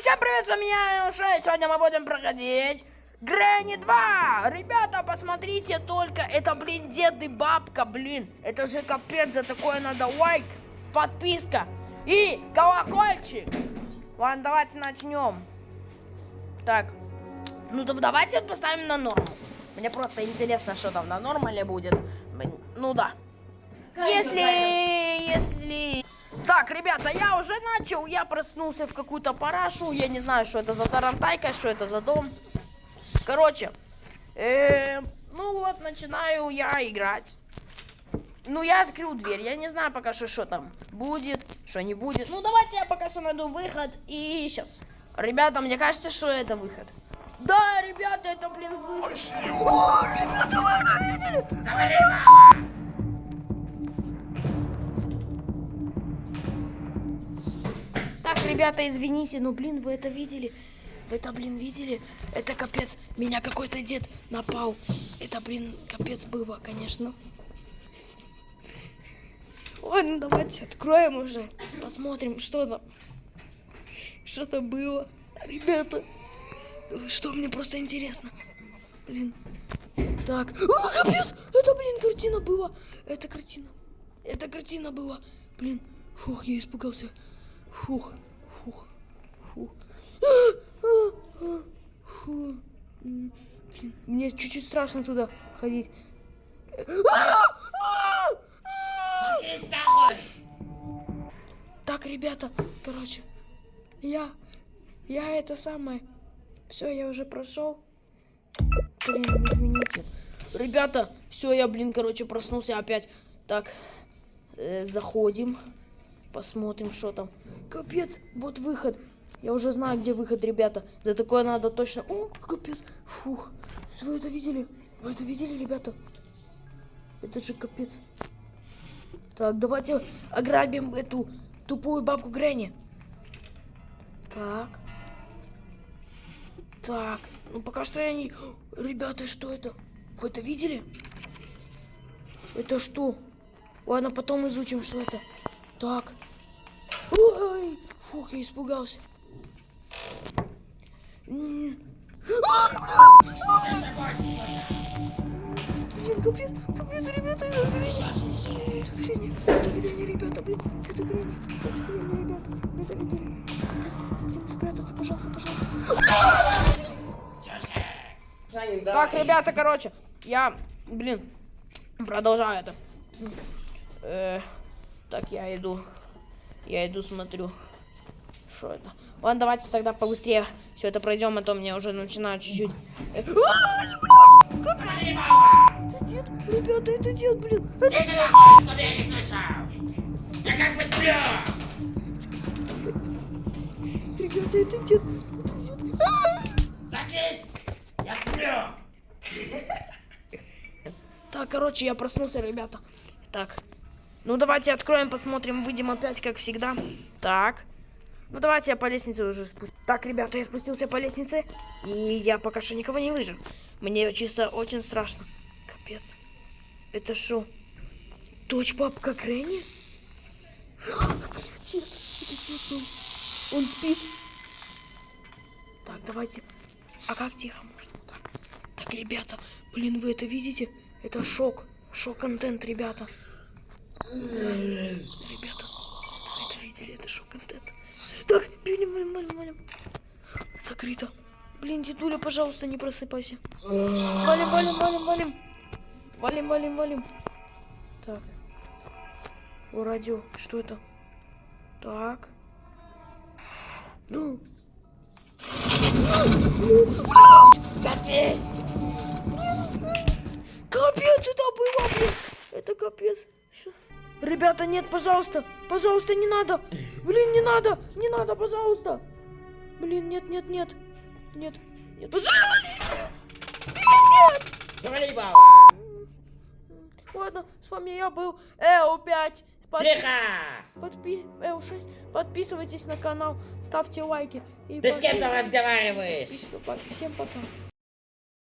Всем привет, с вами я, Илша, и сегодня мы будем проходить Грэнни 2. Ребята, посмотрите только, это, блин, дед и бабка, блин. Это же капец, за такое надо лайк, подписка и колокольчик. Ладно, давайте начнем. Так, ну давайте поставим на норму. Мне просто интересно, что там на нормале будет. Ну да. Если... Так, ребята, я уже начал, я проснулся в какую-то парашу, я не знаю, что это за тарантайка, что это за дом. Короче, ну вот, начинаю я играть. Ну, я открыл дверь, я не знаю пока что там будет, что не будет. Ну, давайте я пока что найду выход, и сейчас. Ребята, мне кажется, что это выход. Да, ребята, это, блин, выход. О, ребята, вы это видели? Завали, мама! Так, ребята, извините, но, блин, вы это видели? Вы это, блин, видели? Это капец. Меня какой-то дед напал. Это, блин, капец было, конечно. Ладно, давайте откроем уже. Посмотрим, что там. Что там было. Ребята, что мне просто интересно. Блин. Так. О, капец! Это, блин, картина была. Это картина. Это картина была. Блин. Фух, я испугался. Фух, фух, фух. Фу. Блин, мне чуть-чуть страшно туда ходить. Так, ребята, короче, я это самое. Все, я уже прошел. Блин, извините. Ребята, все, я, блин, короче, проснулся опять. Так, заходим. Посмотрим, что там. Капец, вот выход. Я уже знаю, где выход, ребята. За такое надо точно... О, капец. Фух. Вы это видели? Вы это видели, ребята? Это же капец. Так, давайте ограбим эту тупую бабку Грэнни. Так. Так. Ну, пока что я не... Ребята, что это? Вы это видели? Это что? Ладно, потом изучим, что это. Так. Ой, фух, я испугался. Блин, капец, капец, ребята, это Грэнни, ребята, блин, это Грэнни, ребята, это видели. Где спрятаться, пожалуйста, пожалуйста. Так, ребята, короче, я, блин, продолжаю это. Так, я иду, смотрю, что это. Ладно, давайте тогда побыстрее все это пройдем, а то мне уже начинают чуть-чуть. Это дед, ребята, это дед, блин. Это дед. Чтобы я не слышал. Я как бы сплю. Ребята, это дед. Садись. Я сплю. Так, короче, я проснулся, ребята. Так. Ну, давайте откроем, посмотрим, выйдем опять, как всегда. Так. Ну, давайте я по лестнице уже спустился. Так, ребята, я спустился по лестнице, и я пока что никого не вижу. Мне чисто очень страшно. Капец. Это шо? Дочь бабка Грэнни? Дед, это дед был. Он спит. Так, давайте. А как тихо можно? Так, ребята, блин, вы это видите? Это шок. Шок-контент, ребята. Ребята, вы это видели? Это шок-контент. Так, блин, валим. Закрыто. Блин, дедуля, пожалуйста, не просыпайся. Валим. Валим. Так. О, радио. Что это? Так. Ну. Садись. Капец, это было, блин. Это капец. Ребята, нет, пожалуйста, не надо. Блин, не надо, пожалуйста. Блин, нет. Пожалуйста. Завали, баба. Ладно, с вами я был Эу5. Тихо. Эу6. Подписывайтесь на канал, ставьте лайки. Ты с кем-то разговариваешь? Всем пока.